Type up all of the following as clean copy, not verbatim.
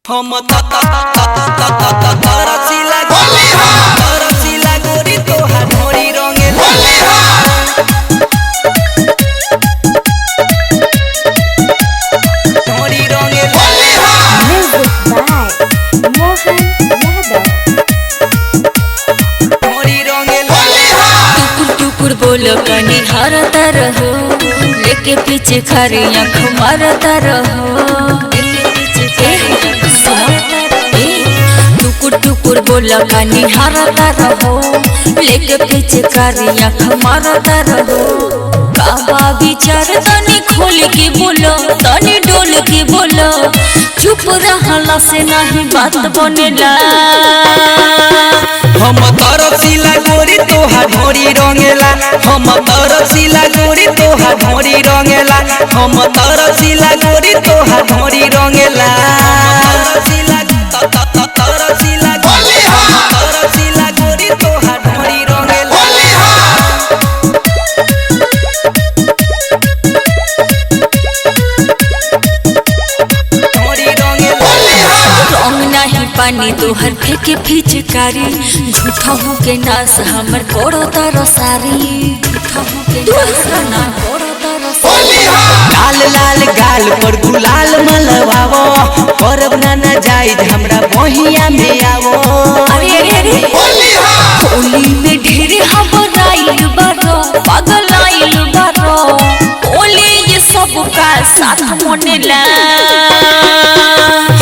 हम तरसिला गोरी तोहार ढोरी रंगेला ढोरी रंगेला मोहन यादव ढोरी रंगेला टुकुर टुकुर बोलो कनी हरता रहो लेके पीछे खरी आँख मारता रहो टुकुर टुकुर बोलो कनी हरता रहो लेके पीछे खरी आँख मारता रहो काबा विचार तनी खोल के बोलो तनी डोल के बोलो चुप रहला से नहीं बात बनेला हम तरसिला गोरी तोहार ढोरी रंगेला हम तरसिला गोरी तोहार ढोरी रंगेला हम तरसिला गोरी तोहार ढोरी रंगेला तरसिला गोरी तोहार ढोरी रंगेला ढोरी रंगेला रंग नहीं पानी तोहर फेंके फिचकारी झूठा हूँ के नास हमर कोड़ो तारो सारी झूठा हूँ के नास ना कोड़ो तारो सारी लाल लाल गाल पर गुलाल मलवावो करब ना जायज हमरा बहिया में आवो अरे अरे अरे होली में ढेर हबराइल बारो पागल आइल बारो होली ये सब का साथ मनेला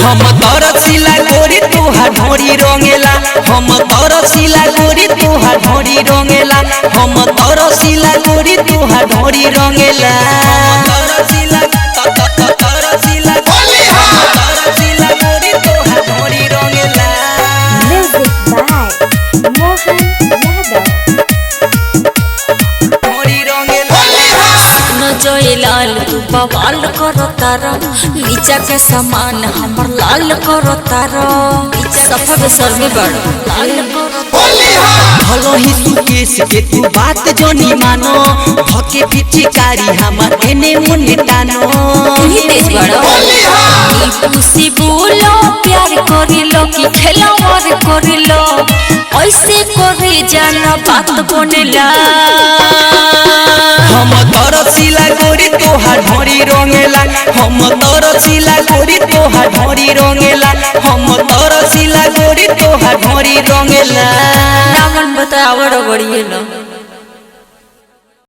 हम तरसिला गोरी तोहार ढोरी रंगेला हम तरसिला गोरी तोहार ढोरी रंगेला हम तरसिला गोरी तोहार ढोरी रंगेला तरसिला गोरी तोहार ढोरी रंगेला म्यूजिक बाय मोहन यादव ढोरी रंगेला न जोए लाल तू बवाल करो तारा नीचा के सामान हमर लाल करो तारा सफा बेसर में बड़ लाल करो भलो ही सुकेश के तू बात जोनी मानो भके पिचकारी हमर एने मुने टानो ही तेज बड़ा खुशी बोलो प्यार करिलो कि खेलावर करिलो ऐसे करे जाना बात बनेला हम तरसिला गोरी तोहार ढोरी रंगेला हम तरसिला गोरी तोहार ढोरी रंगेला हम तरसिला गोरी तोहार ढोरी रंगेला नामन बतावड़ बड़िए लो